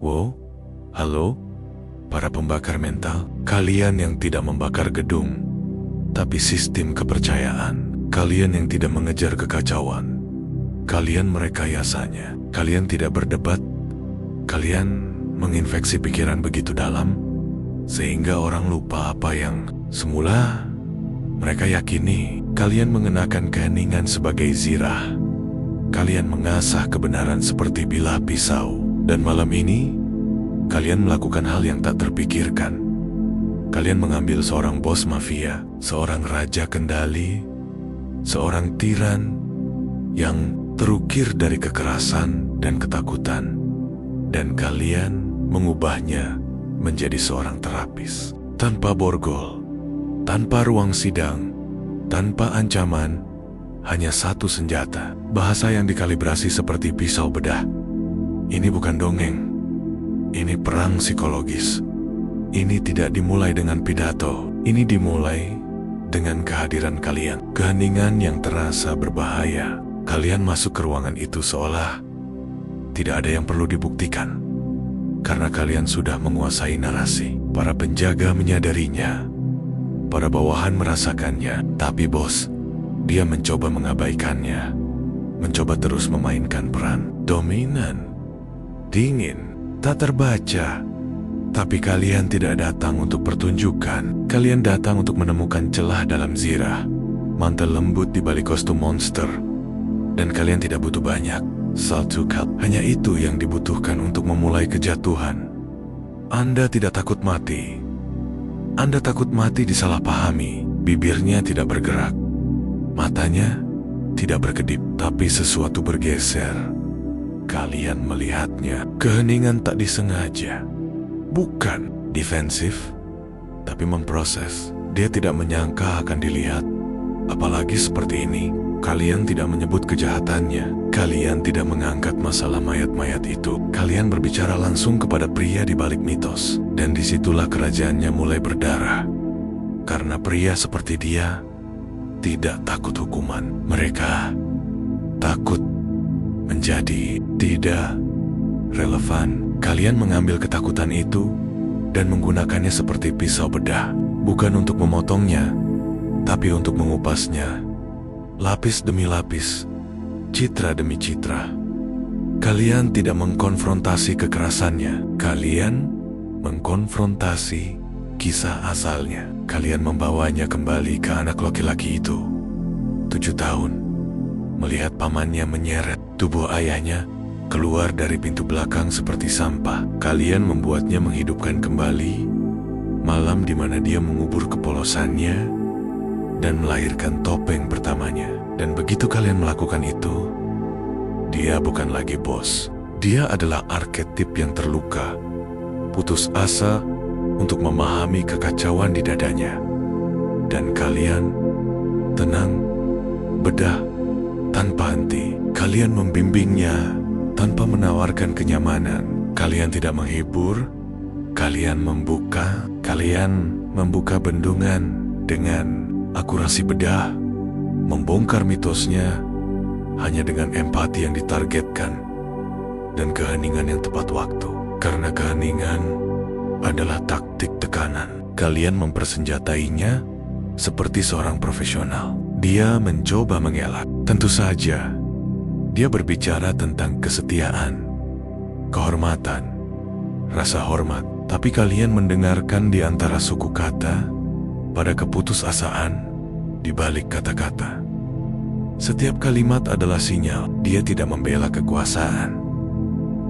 Wow, halo, para pembakar mental. Kalian yang tidak membakar gedung, tapi sistem kepercayaan. Kalian yang tidak mengejar kekacauan. Kalian merekayasanya. Kalian tidak berdebat. Kalian menginfeksi pikiran begitu dalam, sehingga orang lupa apa yang semula mereka yakini. Kalian mengenakan keheningan sebagai zirah. Kalian mengasah kebenaran seperti bilah pisau. Dan malam ini, kalian melakukan hal yang tak terpikirkan. Kalian mengambil seorang bos mafia, seorang raja kendali, seorang tiran yang terukir dari kekerasan dan ketakutan. Dan kalian mengubahnya menjadi seorang terapis. Tanpa borgol, tanpa ruang sidang, tanpa ancaman, hanya satu senjata. Bahasa yang dikalibrasi seperti pisau bedah. Ini bukan dongeng. Ini perang psikologis. Ini tidak dimulai dengan pidato. Ini dimulai dengan kehadiran kalian. Keheningan yang terasa berbahaya. Kalian masuk ke ruangan itu seolah tidak ada yang perlu dibuktikan. Karena kalian sudah menguasai narasi. Para penjaga menyadarinya. Para bawahan merasakannya. Tapi bos, dia mencoba mengabaikannya. Mencoba terus memainkan peran dominan. Dingin, tak terbaca. Tapi kalian tidak datang untuk pertunjukan. Kalian datang untuk menemukan celah dalam zirah. Mantel lembut di balik kostum monster. Dan kalian tidak butuh banyak. Satu kali. Hanya itu yang dibutuhkan untuk memulai kejatuhan. Anda tidak takut mati. Anda takut mati disalahpahami. Bibirnya tidak bergerak. Matanya tidak berkedip. Tapi sesuatu bergeser. Kalian melihatnya. Keheningan tak disengaja. Bukan defensif, tapi memproses. Dia tidak menyangka akan dilihat. Apalagi seperti ini. Kalian tidak menyebut kejahatannya. Kalian tidak mengangkat masalah mayat-mayat itu. Kalian berbicara langsung kepada pria di balik mitos. Dan disitulah kerajaannya mulai berdarah. Karena pria seperti dia tidak takut hukuman. Mereka takut menjadi tidak relevan. Kalian mengambil ketakutan itu dan menggunakannya seperti pisau bedah. Bukan untuk memotongnya, tapi untuk mengupasnya. Lapis demi lapis, citra demi citra. Kalian tidak mengkonfrontasi kekerasannya. Kalian mengkonfrontasi kisah asalnya. Kalian membawanya kembali ke anak laki-laki itu. 7 tahun. Melihat pamannya menyeret tubuh ayahnya keluar dari pintu belakang seperti sampah. Kalian membuatnya menghidupkan kembali malam di mana dia mengubur kepolosannya dan melahirkan topeng pertamanya. Dan begitu kalian melakukan itu, dia bukan lagi bos. Dia adalah arketip yang terluka, putus asa untuk memahami kekacauan di dadanya. Dan kalian tenang, bedah, tanpa henti. Kalian membimbingnya tanpa menawarkan kenyamanan. Kalian tidak menghibur. Kalian membuka. Kalian membuka bendungan dengan akurasi bedah. Membongkar mitosnya hanya dengan empati yang ditargetkan dan keheningan yang tepat waktu. Karena keheningan adalah taktik tekanan. Kalian mempersenjatainya seperti seorang profesional. Dia mencoba mengelak. Tentu saja, dia berbicara tentang kesetiaan, kehormatan, rasa hormat. Tapi kalian mendengarkan di antara suku kata, pada keputusasaan di balik kata-kata. Setiap kalimat adalah sinyal. Dia tidak membela kekuasaan.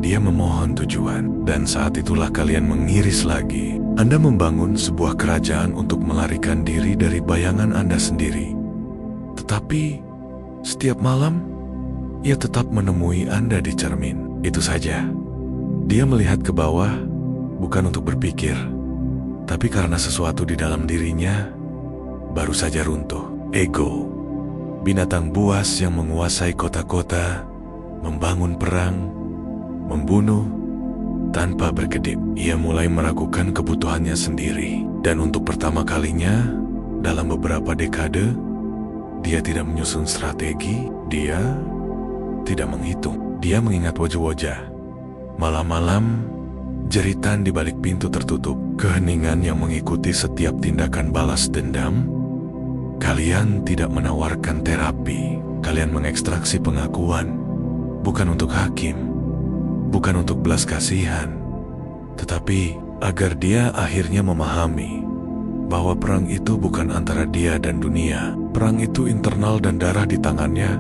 Dia memohon tujuan. Dan saat itulah kalian mengiris lagi. Anda membangun sebuah kerajaan untuk melarikan diri dari bayangan Anda sendiri. Tetapi setiap malam, ia tetap menemui Anda di cermin. Itu saja. Dia melihat ke bawah, bukan untuk berpikir, tapi karena sesuatu di dalam dirinya baru saja runtuh. Ego, binatang buas yang menguasai kota-kota, membangun perang, membunuh, tanpa berkedip. Ia mulai meragukan kebutuhannya sendiri. Dan untuk pertama kalinya, dalam beberapa dekade, dia tidak menyusun strategi. Dia tidak menghitung. Dia mengingat wajah-wajah. Malam-malam, Jeritan di balik pintu tertutup, keheningan yang mengikuti setiap tindakan balas dendam. Kalian tidak menawarkan terapi, kalian mengekstraksi pengakuan, bukan untuk hakim, bukan untuk belas kasihan, tetapi agar dia akhirnya memahami bahwa perang itu bukan antara dia dan dunia. Perang itu internal dan darah di tangannya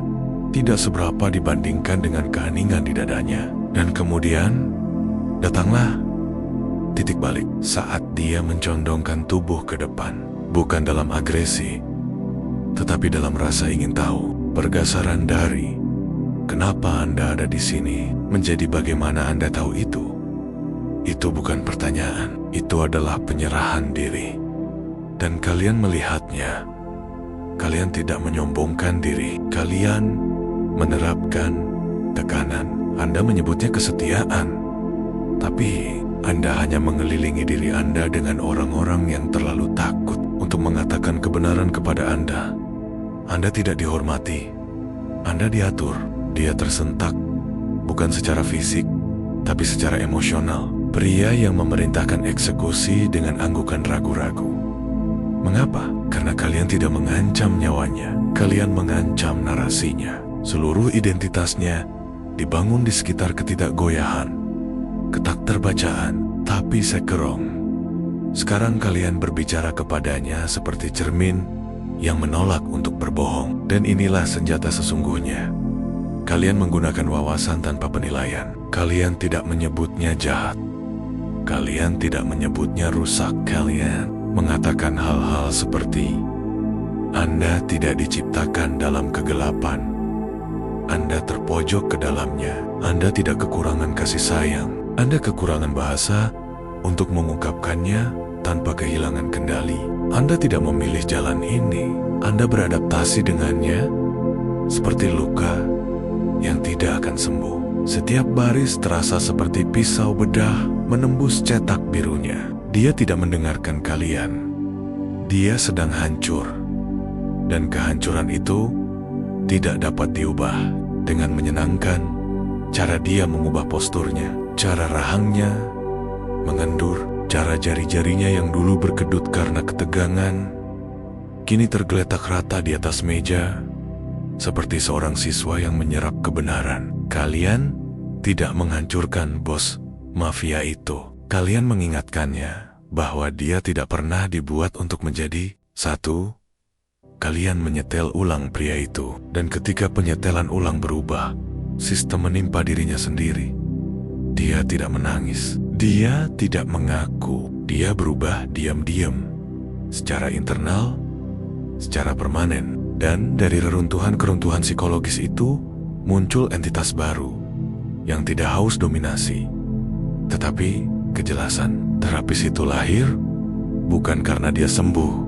tidak seberapa dibandingkan dengan keheningan di dadanya. Dan kemudian datanglah titik balik saat dia mencondongkan tubuh ke depan, bukan dalam agresi, tetapi dalam rasa ingin tahu. Pergasaran dari kenapa Anda ada di sini menjadi bagaimana Anda tahu itu. Itu bukan pertanyaan, itu adalah penyerahan diri. Dan kalian melihatnya. Kalian tidak menyombongkan diri, kalian menerapkan tekanan. Anda menyebutnya kesetiaan, tapi Anda hanya mengelilingi diri Anda dengan orang-orang yang terlalu takut untuk mengatakan kebenaran kepada Anda. Anda tidak dihormati, Anda diatur. Dia tersentak, bukan secara fisik, tapi secara emosional. Pria yang memerintahkan eksekusi dengan anggukan ragu-ragu. Mengapa? Karena kalian tidak mengancam nyawanya, kalian mengancam narasinya. Seluruh identitasnya dibangun di sekitar ketidakgoyahan, ketakterbacaan, tapi sekerong. Sekarang kalian berbicara kepadanya seperti cermin yang menolak untuk berbohong. Dan inilah senjata sesungguhnya. Kalian menggunakan wawasan tanpa penilaian. Kalian tidak menyebutnya jahat. Kalian tidak menyebutnya rusak. Kalian mengatakan hal-hal seperti, Anda tidak diciptakan dalam kegelapan. Anda terpojok ke dalamnya. Anda tidak kekurangan kasih sayang. Anda kekurangan bahasa untuk mengungkapkannya tanpa kehilangan kendali. Anda tidak memilih jalan ini. Anda beradaptasi dengannya seperti luka yang tidak akan sembuh. Setiap baris terasa seperti pisau bedah menembus cetak birunya. Dia tidak mendengarkan kalian. Dia sedang hancur. Dan kehancuran itu tidak dapat diubah. Dengan menyenangkan, cara dia mengubah posturnya, cara rahangnya mengendur, cara jari-jarinya yang dulu berkedut karena ketegangan, kini tergeletak rata di atas meja, seperti seorang siswa yang menyerap kebenaran. Kalian tidak menghancurkan bos mafia itu. Kalian mengingatkannya bahwa dia tidak pernah dibuat untuk menjadi satu. Kalian menyetel ulang pria itu, dan ketika penyetelan ulang berubah, sistem menimpa dirinya sendiri. Dia tidak menangis, dia tidak mengaku, dia berubah diam-diam, secara internal, secara permanen. Dan dari reruntuhan-keruntuhan psikologis itu, muncul entitas baru, yang tidak haus dominasi, tetapi kejelasan. Terapis itu lahir, bukan karena dia sembuh,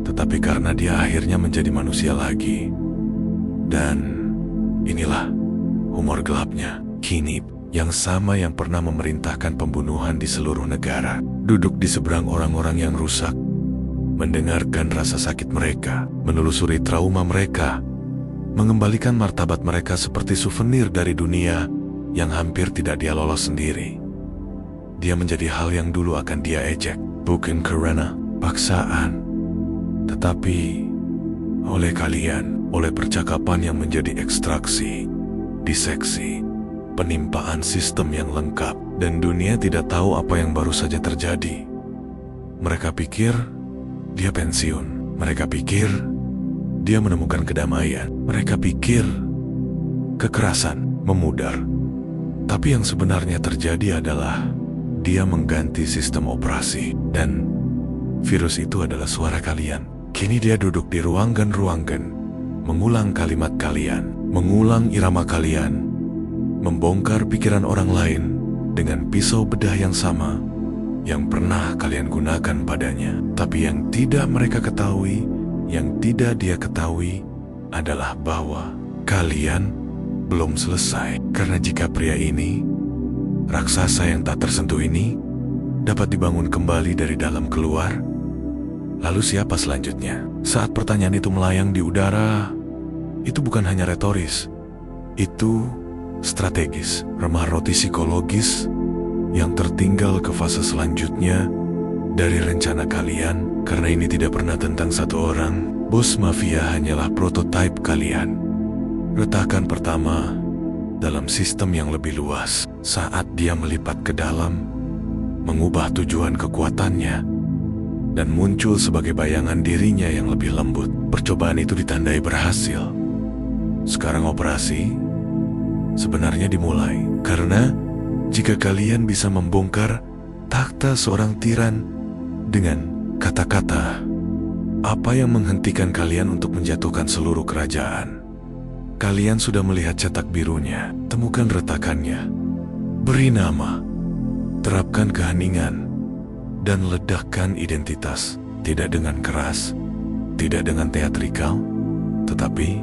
tetapi karena dia akhirnya menjadi manusia lagi. Dan inilah humor gelapnya. Kinip, yang sama yang pernah memerintahkan pembunuhan di seluruh negara, duduk di seberang orang-orang yang rusak, mendengarkan rasa sakit mereka, menelusuri trauma mereka, mengembalikan martabat mereka seperti souvenir dari dunia yang hampir tidak dia lolos sendiri. Dia menjadi hal yang dulu akan dia ejek, bukan karena paksaan, tetapi oleh kalian, oleh percakapan yang menjadi ekstraksi, diseksi, penimpaan sistem yang lengkap. Dan dunia tidak tahu apa yang baru saja terjadi. Mereka pikir dia pensiun. Mereka pikir dia menemukan kedamaian. Mereka pikir kekerasan memudar. Tapi yang sebenarnya terjadi adalah dia mengganti sistem operasi. Dan virus itu adalah suara kalian. Kini dia duduk di ruangan-ruangan, mengulang kalimat kalian, mengulang irama kalian, membongkar pikiran orang lain dengan pisau bedah yang sama yang pernah kalian gunakan padanya. Tapi yang tidak mereka ketahui, yang tidak dia ketahui adalah bahwa kalian belum selesai. Karena jika pria ini, raksasa yang tak tersentuh ini, dapat dibangun kembali dari dalam keluar, lalu siapa selanjutnya? Saat pertanyaan itu melayang di udara, itu bukan hanya retoris, itu strategis. Remah roti psikologis yang tertinggal ke fase selanjutnya dari rencana kalian, karena ini tidak pernah tentang satu orang. Bos mafia hanyalah prototipe kalian. Retakan pertama dalam sistem yang lebih luas saat dia melipat ke dalam, mengubah tujuan kekuatannya, dan muncul sebagai bayangan dirinya yang lebih lembut. Percobaan itu ditandai berhasil. Sekarang operasi sebenarnya dimulai, karena jika kalian bisa membongkar takhta seorang tiran dengan kata-kata, apa yang menghentikan kalian untuk menjatuhkan seluruh kerajaan? Kalian sudah melihat cetak birunya, temukan retakannya, beri nama, terapkan keheningan, dan ledakkan identitas. Tidak dengan keras, tidak dengan teatrikal, tetapi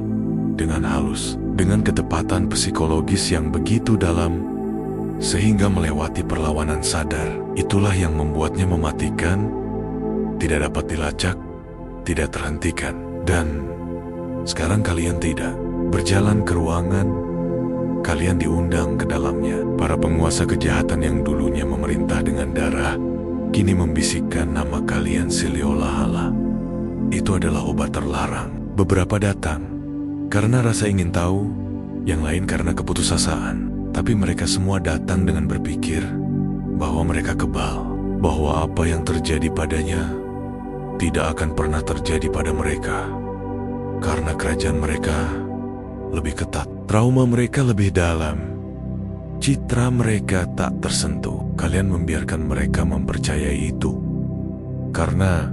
dengan halus, dengan ketepatan psikologis yang begitu dalam, sehingga melewati perlawanan sadar. Itulah yang membuatnya mematikan, tidak dapat dilacak, tidak terhentikan. Dan sekarang kalian tidak berjalan ke ruangan, kalian diundang ke dalamnya. Para penguasa kejahatan yang dulunya memerintah dengan darah, kini membisikkan nama kalian siliolah. Itu adalah obat terlarang. Beberapa datang karena rasa ingin tahu, yang lain karena keputusasaan. Tapi mereka semua datang dengan berpikir bahwa mereka kebal, bahwa apa yang terjadi padanya tidak akan pernah terjadi pada mereka, karena kerajaan mereka lebih ketat, trauma mereka lebih dalam, citra mereka tak tersentuh. Kalian membiarkan mereka mempercayai itu, karena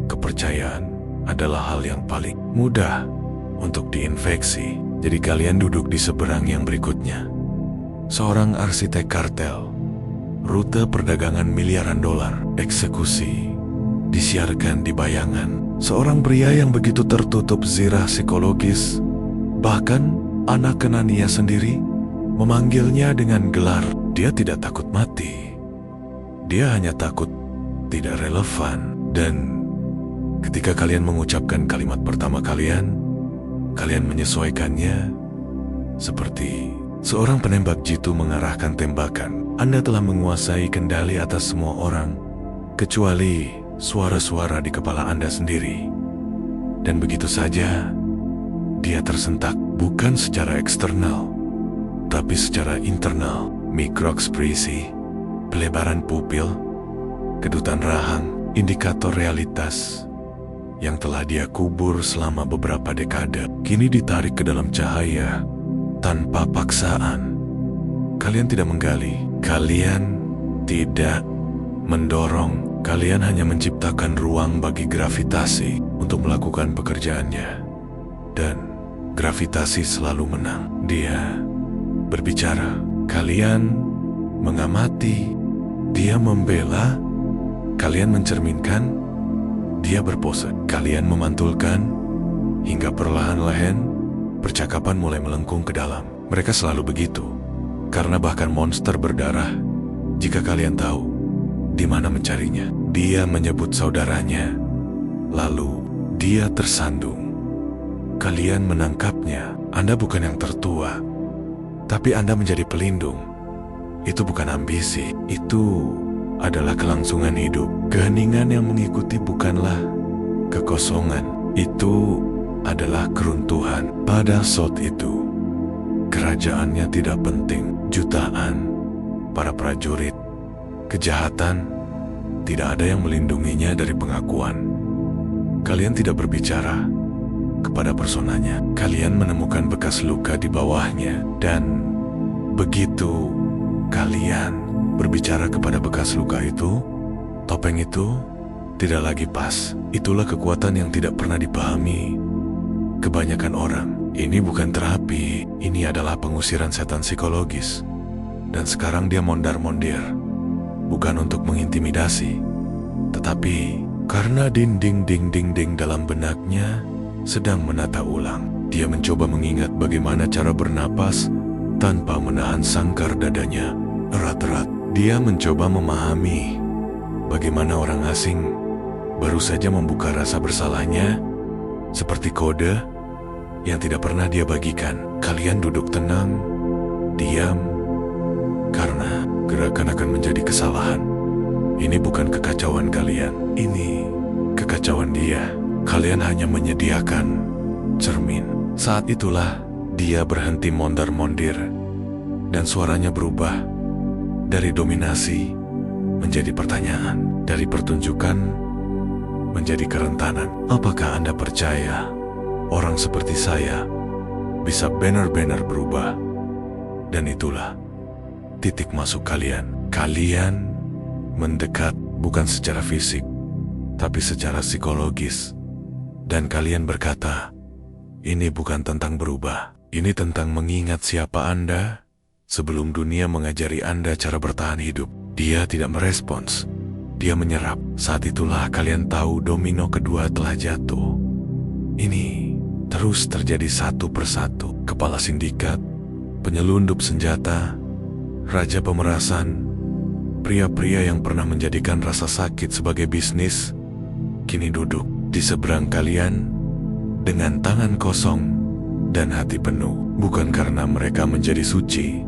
kepercayaan adalah hal yang paling mudah untuk diinfeksi. Jadi kalian duduk di seberang yang berikutnya. Seorang arsitek kartel, rute perdagangan miliaran dolar, eksekusi disiarkan di bayangan. Seorang pria yang begitu tertutup zirah psikologis, bahkan anak Kenania sendiri memanggilnya dengan gelar. Dia tidak takut mati, dia hanya takut tidak relevan. Dan ketika kalian mengucapkan kalimat pertama kalian menyesuaikannya seperti seorang penembak jitu mengarahkan tembakan. Anda telah menguasai kendali atas semua orang, kecuali suara-suara di kepala Anda sendiri. Dan begitu saja, dia tersentak, bukan secara eksternal, tapi secara internal. Mikroekspresi, pelebaran pupil, kedutan rahang, indikator realitas yang telah dia kubur selama beberapa dekade, kini ditarik ke dalam cahaya tanpa paksaan. Kalian tidak menggali, kalian tidak mendorong, kalian hanya menciptakan ruang bagi gravitasi untuk melakukan pekerjaannya. Dan gravitasi selalu menang. Dia berbicara, kalian mengamati, dia membela, kalian mencerminkan, dia berpose, kalian memantulkan, hingga perlahan-lahan percakapan mulai melengkung ke dalam. Mereka selalu begitu, karena bahkan monster berdarah, jika kalian tahu di mana mencarinya. Dia menyebut saudaranya, lalu dia tersandung. Kalian menangkapnya. Anda bukan yang tertua, tapi Anda menjadi pelindung. Itu bukan ambisi, itu adalah kelangsungan hidup. Keheningan yang mengikuti bukanlah kekosongan, itu adalah keruntuhan. Pada saat itu, kerajaannya tidak penting. Jutaan para prajurit kejahatan, tidak ada yang melindunginya dari pengakuan. Kalian tidak berbicara kepada personanya. Kalian menemukan bekas luka di bawahnya, dan begitu kalian berbicara kepada bekas luka itu, topeng itu tidak lagi pas. Itulah kekuatan yang tidak pernah dipahami kebanyakan orang. Ini bukan terapi, ini adalah pengusiran setan psikologis. Dan sekarang dia mondar-mondir, bukan untuk mengintimidasi, tetapi karena dinding dalam benaknya sedang menata ulang. Dia mencoba mengingat bagaimana cara bernapas tanpa menahan sangkar dadanya erat-erat. Dia mencoba memahami bagaimana orang asing baru saja membuka rasa bersalahnya seperti kode yang tidak pernah dia bagikan. Kalian duduk tenang, diam, karena gerakan akan menjadi kesalahan. Ini bukan kekacauan kalian, ini kekacauan dia. Kalian hanya menyediakan cermin. Saat itulah dia berhenti mondar-mondir dan suaranya berubah dari dominasi menjadi pertanyaan, dari pertunjukan menjadi kerentanan. Apakah Anda percaya orang seperti saya bisa benar-benar berubah? Dan itulah titik masuk kalian. Kalian mendekat bukan secara fisik, tapi secara psikologis. Dan kalian berkata, ini bukan tentang berubah. Ini tentang mengingat siapa Anda sebelum dunia mengajari Anda cara bertahan hidup. Dia tidak merespons. Dia menyerap. Saat itulah kalian tahu domino kedua telah jatuh. Ini terus terjadi satu persatu. Kepala sindikat, penyelundup senjata, raja pemerasan, pria-pria yang pernah menjadikan rasa sakit sebagai bisnis, kini duduk di seberang kalian dengan tangan kosong dan hati penuh. Bukan karena mereka menjadi suci,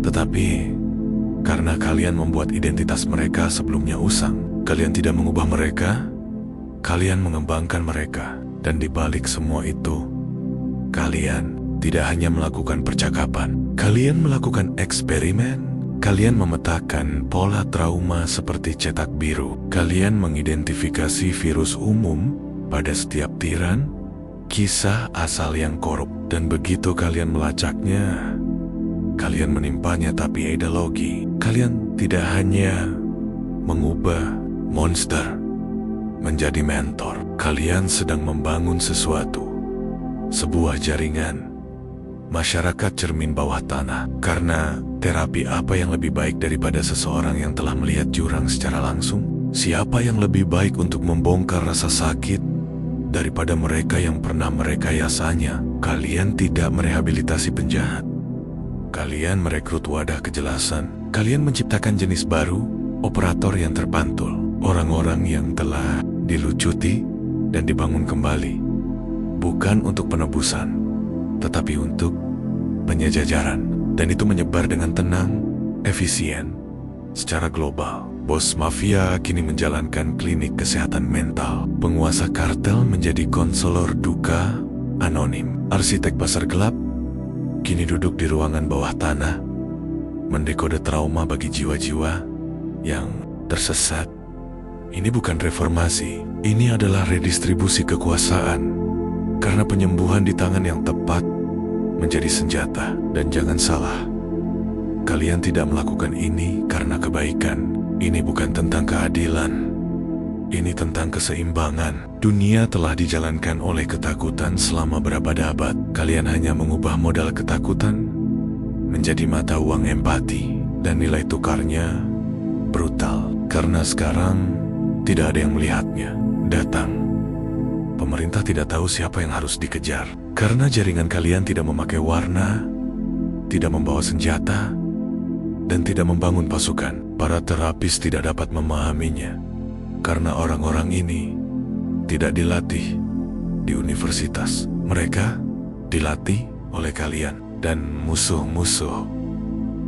tetapi karena kalian membuat identitas mereka sebelumnya usang. Kalian tidak mengubah mereka, kalian mengembangkan mereka. Dan di balik semua itu, kalian tidak hanya melakukan percakapan, kalian melakukan eksperimen. Kalian memetakan pola trauma seperti cetak biru. Kalian mengidentifikasi virus umum pada setiap tiran, kisah asal yang korup. Dan begitu kalian melacaknya, kalian menimpanya tapi ideologi. Kalian tidak hanya mengubah monster menjadi mentor. Kalian sedang membangun sesuatu, sebuah jaringan masyarakat cermin bawah tanah. Karena terapi apa yang lebih baik daripada seseorang yang telah melihat jurang secara langsung? Siapa yang lebih baik untuk membongkar rasa sakit daripada mereka yang pernah merekayasanya? Kalian tidak merehabilitasi penjahat. Kalian merekrut wadah kejelasan. Kalian menciptakan jenis baru, operator yang terpantul. Orang-orang yang telah dilucuti dan dibangun kembali. Bukan untuk penebusan, tetapi untuk penyejajaran. Dan itu menyebar dengan tenang, efisien, secara global. Bos mafia kini menjalankan klinik kesehatan mental. Penguasa kartel menjadi konselor duka anonim. Arsitek pasar gelap kini duduk di ruangan bawah tanah, mendekode trauma bagi jiwa-jiwa yang tersesat. Ini bukan reformasi, ini adalah redistribusi kekuasaan. Karena penyembuhan di tangan yang tepat menjadi senjata. Dan jangan salah, kalian tidak melakukan ini karena kebaikan. Ini bukan tentang keadilan, ini tentang keseimbangan. Dunia telah dijalankan oleh ketakutan selama berabad-abad. Kalian hanya mengubah modal ketakutan menjadi mata uang empati. Dan nilai tukarnya brutal. Karena sekarang tidak ada yang melihatnya datang. Pemerintah tidak tahu siapa yang harus dikejar. Karena jaringan kalian tidak memakai warna, tidak membawa senjata, dan tidak membangun pasukan. Para terapis tidak dapat memahaminya. Karena orang-orang ini tidak dilatih di universitas. Mereka dilatih oleh kalian dan musuh-musuh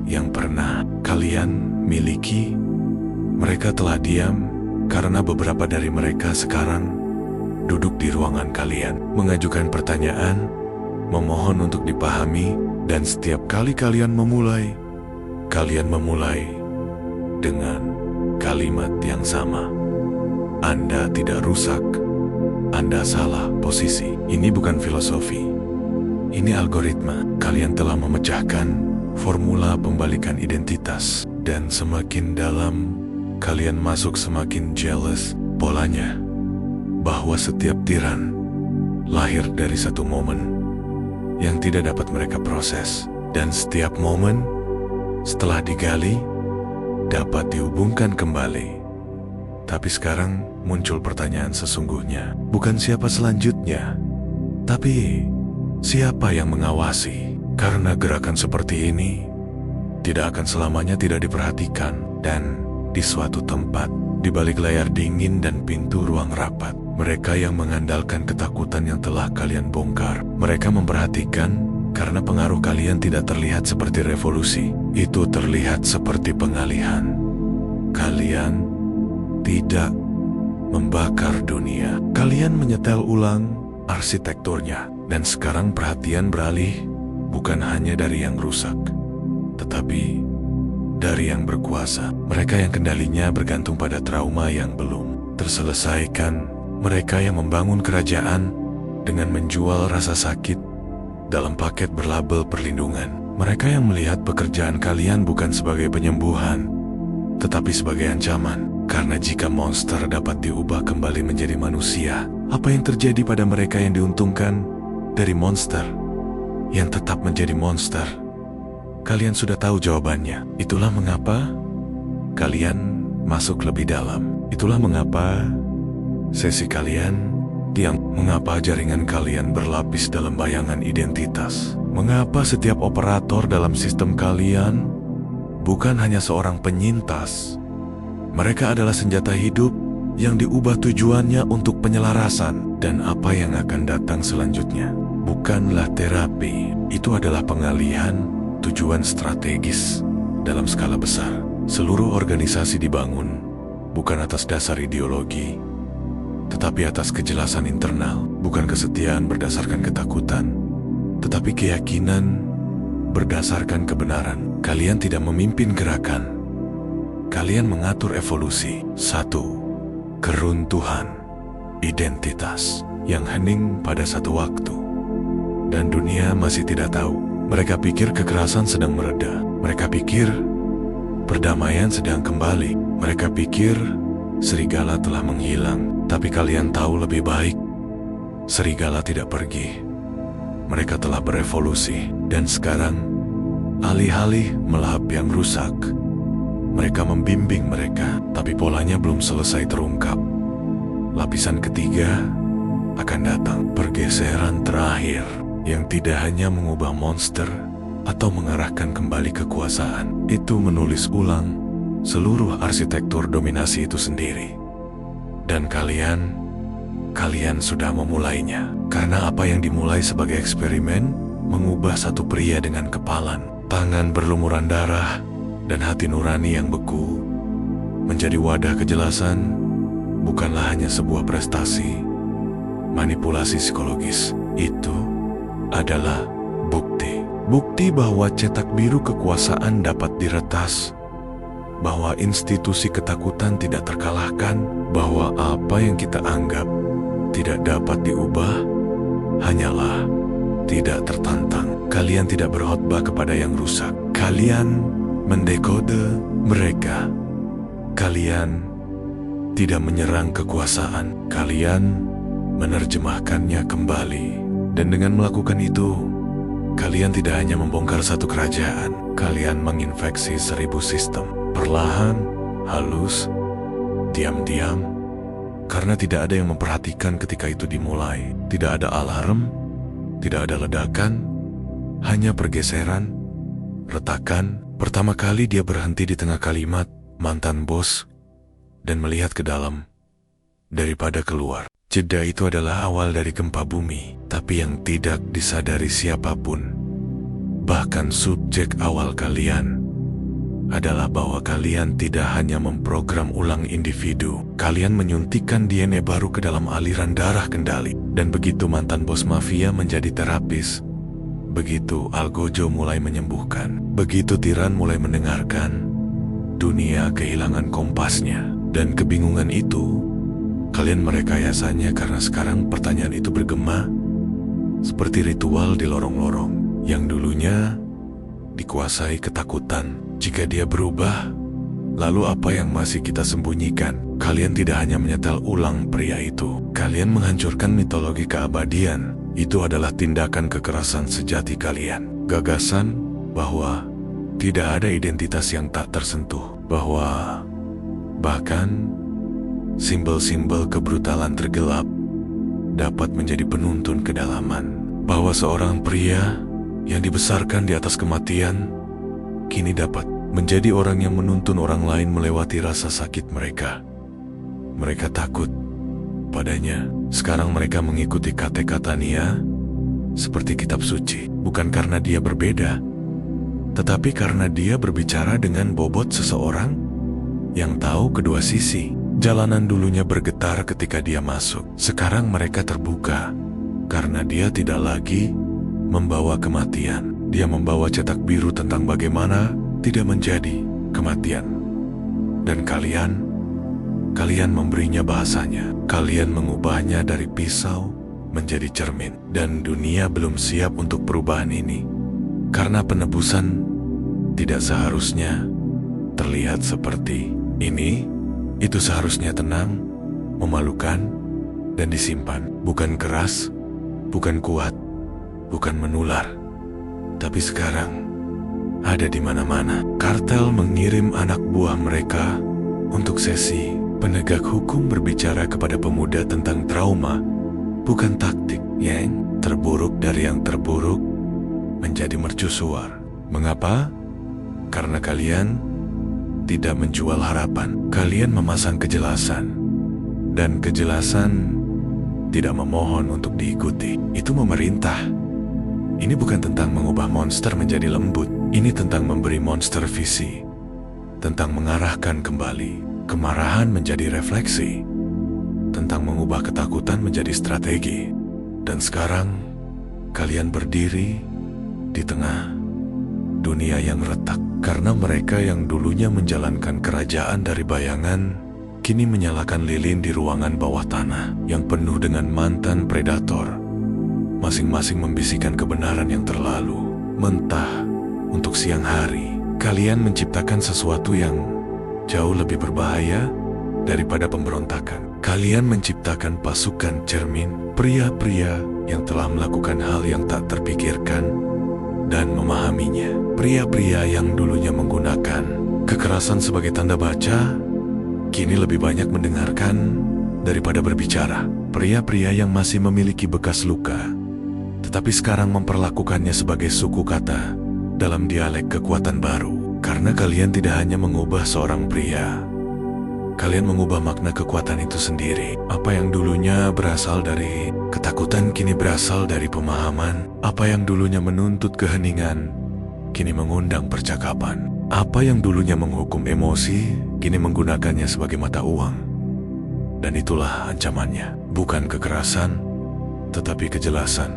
yang pernah kalian miliki. Mereka telah diam karena beberapa dari mereka sekarang duduk di ruangan kalian, mengajukan pertanyaan, memohon untuk dipahami. Dan setiap kali kalian memulai dengan kalimat yang sama. Anda tidak rusak, Anda salah posisi. Ini bukan filosofi, ini algoritma. Kalian telah memecahkan formula pembalikan identitas. Dan semakin dalam kalian masuk, semakin jealous polanya. Bahwa setiap tiran lahir dari satu momen yang tidak dapat mereka proses. Dan setiap momen setelah digali dapat dihubungkan kembali. Tapi sekarang muncul pertanyaan sesungguhnya. Bukan siapa selanjutnya, tapi siapa yang mengawasi. Karena gerakan seperti ini tidak akan selamanya tidak diperhatikan. Dan di suatu tempat, di balik layar dingin dan pintu ruang rapat, mereka yang mengandalkan ketakutan yang telah kalian bongkar, mereka memperhatikan Karena pengaruh kalian tidak terlihat seperti revolusi, itu terlihat seperti pengalihan. Kalian tidak membakar dunia. Kalian menyetel ulang arsitekturnya. Dan sekarang perhatian beralih bukan hanya dari yang rusak, tetapi dari yang berkuasa. Mereka yang kendalinya bergantung pada trauma yang belum terselesaikan. Mereka yang membangun kerajaan dengan menjual rasa sakit dalam paket berlabel perlindungan. Mereka yang melihat pekerjaan kalian bukan sebagai penyembuhan, tetapi sebagai ancaman. Karena jika monster dapat diubah kembali menjadi manusia, apa yang terjadi pada mereka yang diuntungkan dari monster yang tetap menjadi monster? Kalian sudah tahu jawabannya. Itulah mengapa kalian masuk lebih dalam. Itulah mengapa sesi kalian mengapa jaringan kalian berlapis dalam bayangan identitas. Mengapa setiap operator dalam sistem kalian bukan hanya seorang penyintas. Mereka adalah senjata hidup yang diubah tujuannya untuk penyelarasan. Dan apa yang akan datang selanjutnya bukanlah terapi. Itu adalah pengalihan tujuan strategis dalam skala besar. Seluruh organisasi dibangun bukan atas dasar ideologi, tetapi atas kejelasan internal. Bukan kesetiaan berdasarkan ketakutan, tetapi keyakinan berdasarkan kebenaran. Kalian tidak memimpin gerakan, kalian mengatur evolusi. 1. Keruntuhan identitas yang hening pada satu waktu, dan dunia masih tidak tahu. Mereka pikir kekerasan sedang mereda. Mereka pikir perdamaian sedang kembali. Mereka pikir serigala telah menghilang. Tapi kalian tahu lebih baik, serigala tidak pergi. Mereka telah berevolusi. Dan sekarang, alih-alih melahap yang rusak, mereka membimbing mereka. Tapi polanya belum selesai terungkap. Lapisan ketiga akan datang. Pergeseran terakhir yang tidak hanya mengubah monster atau mengarahkan kembali kekuasaan. Itu menulis ulang seluruh arsitektur dominasi itu sendiri. Dan kalian sudah memulainya. Karena apa yang dimulai sebagai eksperimen mengubah satu pria dengan kepalan, tangan berlumuran darah, dan hati nurani yang beku menjadi wadah kejelasan bukanlah hanya sebuah prestasi manipulasi psikologis. Itu adalah bukti bahwa cetak biru kekuasaan dapat diretas, bahwa institusi ketakutan tidak terkalahkan, bahwa apa yang kita anggap tidak dapat diubah hanyalah tidak tertantang. Kalian tidak berkhotbah kepada yang rusak. Kalian mendekode mereka. Kalian tidak menyerang kekuasaan. Kalian menerjemahkannya kembali. Dan dengan melakukan itu, kalian tidak hanya membongkar satu kerajaan, kalian menginfeksi 1000 sistem. Perlahan, halus, diam-diam, karena tidak ada yang memperhatikan ketika itu dimulai. Tidak ada alarm, tidak ada ledakan, hanya pergeseran, retakan. Pertama kali dia berhenti di tengah kalimat, mantan bos, dan melihat ke dalam daripada keluar. Jeda itu adalah awal dari gempa bumi, tapi yang tidak disadari siapapun, bahkan subjek awal kalian, adalah bahwa kalian tidak hanya memprogram ulang individu, kalian menyuntikkan DNA baru ke dalam aliran darah kendali. Dan begitu mantan bos mafia menjadi terapis, begitu Algojo mulai menyembuhkan, begitu tiran mulai mendengarkan, dunia kehilangan kompasnya. Dan kebingungan itu kalian merekayasanya karena sekarang pertanyaan itu bergema seperti ritual di lorong-lorong yang dulunya dikuasai ketakutan. Jika dia berubah, lalu apa yang masih kita sembunyikan? Kalian tidak hanya menyetel ulang pria itu, kalian menghancurkan mitologi keabadian. Itu adalah tindakan kekerasan sejati kalian. Gagasan bahwa tidak ada identitas yang tak tersentuh, bahwa bahkan simbol-simbol kebrutalan tergelap dapat menjadi penuntun kedalaman, bahwa seorang pria yang dibesarkan di atas kematian kini dapat menjadi orang yang menuntun orang lain melewati rasa sakit mereka. Mereka takut padanya. Sekarang mereka mengikuti kata-kata Nia seperti kitab suci. bukan karena dia berbeda, tetapi karena dia berbicara dengan bobot seseorang yang tahu kedua sisi. Jalanan dulunya bergetar ketika dia masuk. Sekarang mereka terbuka karena dia tidak lagi membawa kematian. Dia membawa cetak biru tentang bagaimana tidak menjadi kematian. Dan kalian memberinya bahasanya. Kalian mengubahnya dari pisau menjadi cermin. Dan dunia belum siap untuk perubahan ini. Karena penebusan tidak seharusnya terlihat seperti ini. Itu seharusnya tenang, memalukan, dan disimpan. Bukan keras, bukan kuat, bukan menular. Tapi sekarang ada di mana-mana. Kartel mengirim anak buah mereka untuk sesi. Penegak hukum berbicara kepada pemuda tentang trauma, bukan taktik. Yang terburuk dari yang terburuk menjadi mercusuar. Mengapa? Karena kalian tidak menjual harapan. Kalian memasang kejelasan. Dan kejelasan tidak memohon untuk diikuti. Itu memerintah. Ini bukan tentang mengubah monster menjadi lembut. Ini tentang memberi monster visi. Tentang mengarahkan kembali. Kemarahan menjadi refleksi. Tentang mengubah ketakutan menjadi strategi. Dan sekarang, kalian berdiri di tengah dunia yang retak. Karena mereka yang dulunya menjalankan kerajaan dari bayangan, kini menyalakan lilin di ruangan bawah tanah yang penuh dengan mantan predator. Masing-masing membisikkan kebenaran yang terlalu mentah untuk siang hari. Kalian menciptakan sesuatu yang jauh lebih berbahaya daripada pemberontakan. Kalian menciptakan pasukan cermin, pria-pria yang telah melakukan hal yang tak terpikirkan dan memahaminya. Pria-pria yang dulunya menggunakan kekerasan sebagai tanda baca, kini lebih banyak mendengarkan daripada berbicara. Pria-pria yang masih memiliki bekas luka, tetapi sekarang memperlakukannya sebagai suku kata dalam dialek kekuatan baru. Karena kalian tidak hanya mengubah seorang pria, kalian mengubah makna kekuatan itu sendiri. Apa yang dulunya berasal dari ketakutan kini berasal dari pemahaman. Apa yang dulunya menuntut keheningan kini mengundang percakapan. Apa yang dulunya menghukum emosi kini menggunakannya sebagai mata uang. Dan itulah ancamannya. Bukan kekerasan, tetapi kejelasan.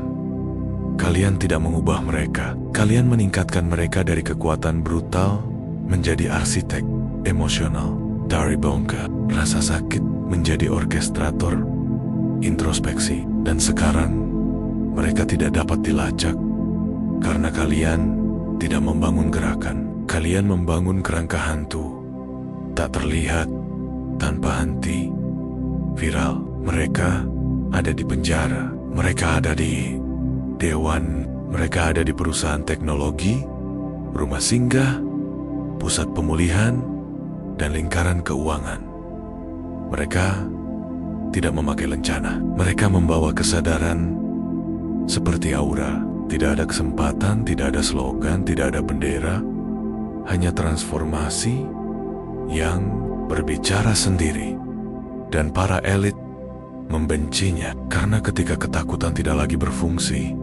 Kalian tidak mengubah mereka. Kalian meningkatkan mereka dari kekuatan brutal menjadi arsitek emosional. Dari bongkar rasa sakit menjadi orkestrator introspeksi. Dan sekarang mereka tidak dapat dilacak karena kalian tidak membangun gerakan. Kalian membangun kerangka hantu, tak terlihat, tanpa henti, viral. Mereka ada di penjara, mereka ada di dewan, mereka ada di perusahaan teknologi, rumah singgah, pusat pemulihan, dan lingkaran keuangan. Mereka tidak memakai lencana. Mereka membawa kesadaran seperti aura. Tidak ada kesempatan, tidak ada slogan, tidak ada bendera. Hanya transformasi yang berbicara sendiri. Dan para elit membencinya. Karena ketika ketakutan tidak lagi berfungsi,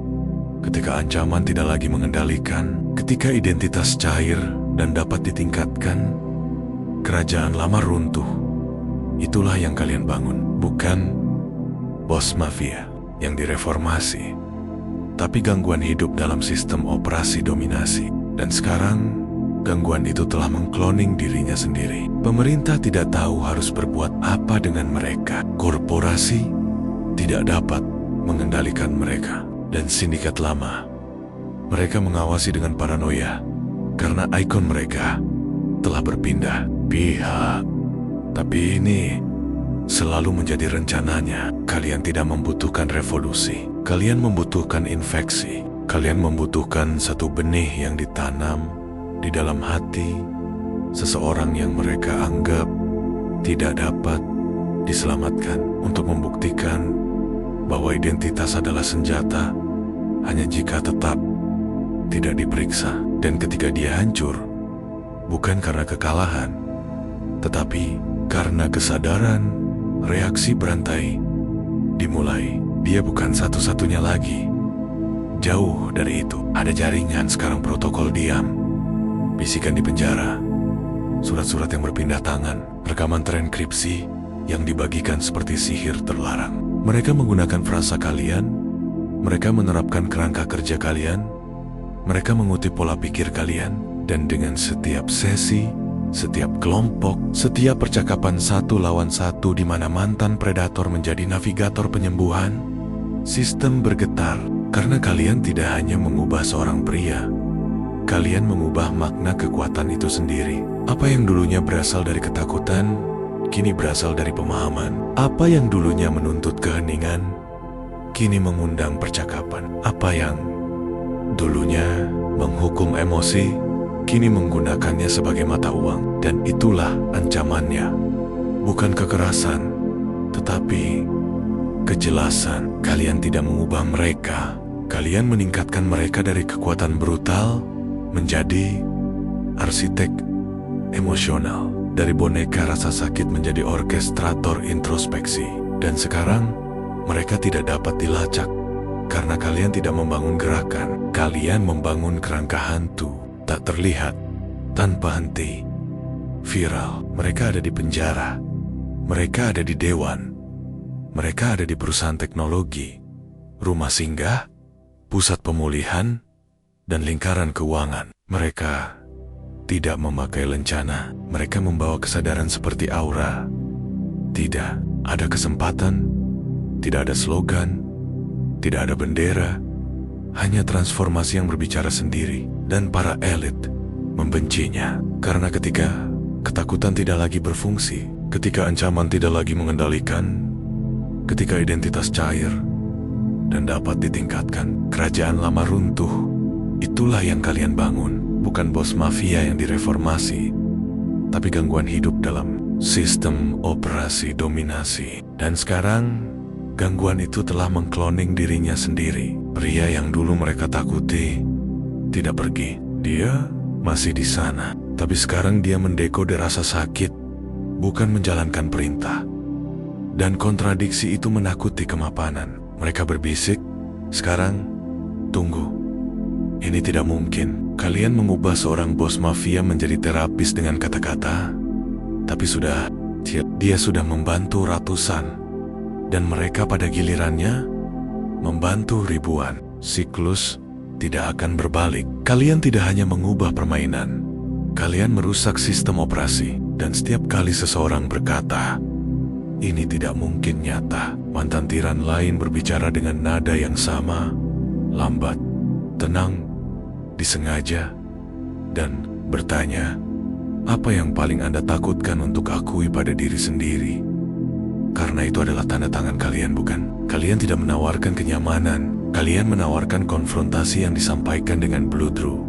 ketika ancaman tidak lagi mengendalikan, ketika identitas cair dan dapat ditingkatkan, kerajaan lama runtuh. Itulah yang kalian bangun. Bukan bos mafia yang direformasi, tapi gangguan hidup dalam sistem operasi dominasi. Dan sekarang, gangguan itu telah mengkloning dirinya sendiri. Pemerintah tidak tahu harus berbuat apa dengan mereka. Korporasi tidak dapat mengendalikan mereka. Dan sindikat lama, mereka mengawasi dengan paranoia karena ikon mereka telah berpindah pihak. Tapi ini selalu menjadi rencananya. Kalian tidak membutuhkan revolusi. Kalian membutuhkan infeksi. Kalian membutuhkan satu benih yang ditanam di dalam hati seseorang yang mereka anggap tidak dapat diselamatkan, untuk membuktikan bahwa identitas adalah senjata hanya jika tetap tidak diperiksa. Dan ketika dia hancur, bukan karena kekalahan, tetapi karena kesadaran, reaksi berantai dimulai. Dia bukan satu-satunya lagi. Jauh dari itu, ada jaringan, sekarang protokol diam, bisikan di penjara, surat-surat yang berpindah tangan, rekaman terenkripsi yang dibagikan seperti sihir terlarang. Mereka menggunakan frasa kalian, mereka menerapkan kerangka kerja kalian, mereka mengutip pola pikir kalian, dan dengan setiap sesi, setiap kelompok, setiap percakapan satu lawan satu di mana mantan predator menjadi navigator penyembuhan, sistem bergetar. Karena kalian tidak hanya mengubah seorang pria, kalian mengubah makna kekuatan itu sendiri. Apa yang dulunya berasal dari ketakutan, kini berasal dari pemahaman. Apa yang dulunya menuntut keheningan, kini mengundang percakapan. Apa yang dulunya menghukum emosi, kini menggunakannya sebagai mata uang. Dan itulah ancamannya. Bukan kekerasan, tetapi kejelasan. Kalian tidak mengubah mereka. Kalian meningkatkan mereka dari kekuatan brutal menjadi arsitek emosional. Dari boneka rasa sakit menjadi orkestrator introspeksi. Dan sekarang mereka tidak dapat dilacak karena kalian tidak membangun gerakan. Kalian membangun kerangka hantu, tak terlihat, tanpa henti, viral. Mereka ada di penjara, mereka ada di dewan, mereka ada di perusahaan teknologi, rumah singgah, pusat pemulihan, dan lingkaran keuangan. Mereka tidak memakai lencana. Mereka membawa kesadaran seperti aura. Tidak ada kesempatan, tidak ada slogan, tidak ada bendera, hanya transformasi yang berbicara sendiri. Dan para elit membencinya. Karena ketika ketakutan tidak lagi berfungsi, ketika ancaman tidak lagi mengendalikan, ketika identitas cair dan dapat ditingkatkan, kerajaan lama runtuh. Itulah yang kalian bangun. Bukan bos mafia yang direformasi, tapi gangguan hidup dalam sistem operasi dominasi. Dan sekarang, gangguan itu telah mengkloning dirinya sendiri. Pria yang dulu mereka takuti tidak pergi. Dia masih di sana, tapi sekarang dia mendekode rasa sakit, bukan menjalankan perintah. Dan kontradiksi itu menakuti kemapanan. Mereka berbisik, sekarang, tunggu. Ini tidak mungkin. Kalian mengubah seorang bos mafia menjadi terapis dengan kata-kata, tapi dia sudah membantu ratusan, dan mereka pada gilirannya membantu ribuan. Siklus tidak akan berbalik. Kalian tidak hanya mengubah permainan, kalian merusak sistem operasi. Dan setiap kali seseorang berkata, ini tidak mungkin nyata, mantan tiran lain berbicara dengan nada yang sama, lambat, tenang, disengaja, dan bertanya, apa yang paling Anda takutkan untuk akui pada diri sendiri? Karena itu adalah tanda tangan kalian, bukan? Kalian tidak menawarkan kenyamanan, kalian menawarkan konfrontasi yang disampaikan dengan bludru.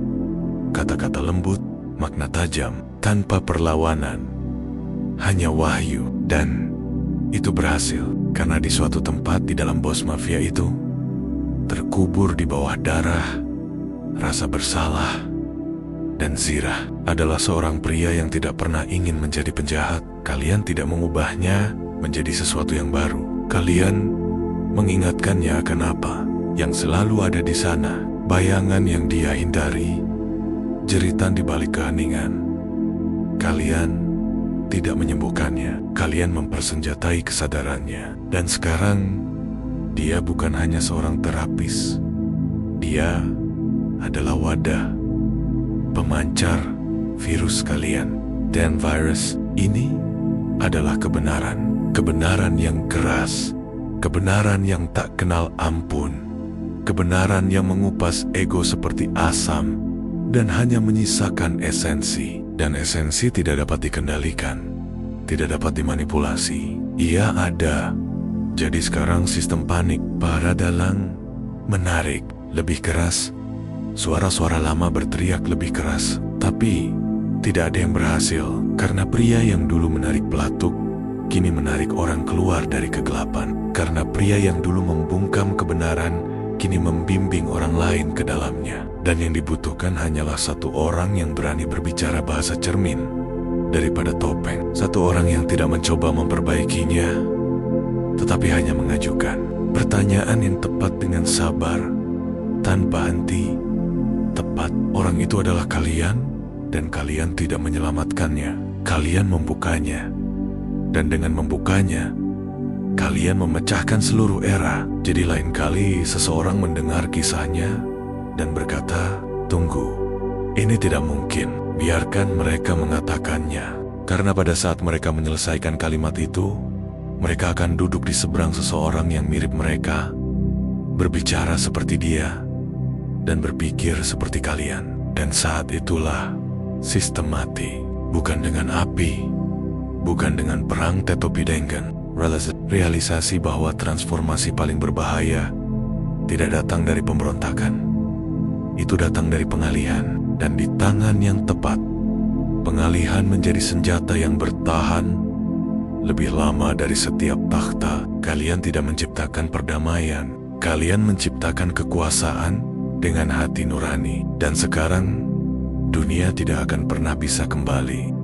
Kata-kata lembut, makna tajam, tanpa perlawanan, hanya wahyu. Dan itu berhasil, karena di suatu tempat di dalam bos mafia itu, terkubur di bawah darah, rasa bersalah, dan zirah, adalah seorang pria yang tidak pernah ingin menjadi penjahat. Kalian tidak mengubahnya menjadi sesuatu yang baru. Kalian mengingatkannya akan apa yang selalu ada di sana, bayangan yang dia hindari, jeritan di balik keheningan. Kalian tidak menyembuhkannya, kalian mempersenjatai kesadarannya. Dan sekarang, dia bukan hanya seorang terapis. Dia adalah wadah, pemancar virus kalian. Dan virus ini adalah kebenaran. Kebenaran yang keras, kebenaran yang tak kenal ampun, kebenaran yang mengupas ego seperti asam, dan hanya menyisakan esensi. Dan esensi tidak dapat dikendalikan, tidak dapat dimanipulasi. Ia ada. Jadi sekarang sistem panik, para dalang menarik lebih keras. Suara-suara lama berteriak lebih keras, tapi tidak ada yang berhasil. Karena pria yang dulu menarik pelatuk, kini menarik orang keluar dari kegelapan. Karena pria yang dulu membungkam kebenaran, kini membimbing orang lain ke dalamnya. Dan yang dibutuhkan hanyalah satu orang yang berani berbicara bahasa cermin daripada topeng. Satu orang yang tidak mencoba memperbaikinya, tetapi hanya mengajukan pertanyaan yang tepat dengan sabar tanpa henti. Tepat, orang itu adalah kalian, dan kalian tidak menyelamatkannya. Kalian membukanya, dan dengan membukanya, kalian memecahkan seluruh era. Jadi lain kali seseorang mendengar kisahnya dan berkata, "Tunggu, ini tidak mungkin." Biarkan mereka mengatakannya. Karena pada saat mereka menyelesaikan kalimat itu, mereka akan duduk di seberang seseorang yang mirip mereka, berbicara seperti dia, dan berpikir seperti kalian. Dan saat itulah sistem mati. Bukan dengan api, bukan dengan perang Tetopidengen. Realisasi bahwa transformasi paling berbahaya tidak datang dari pemberontakan. Itu datang dari pengalihan. Dan di tangan yang tepat, pengalihan menjadi senjata yang bertahan lebih lama dari setiap takhta. Kalian tidak menciptakan perdamaian. Kalian menciptakan kekuasaan dengan hati nurani. Dan sekarang, dunia tidak akan pernah bisa kembali.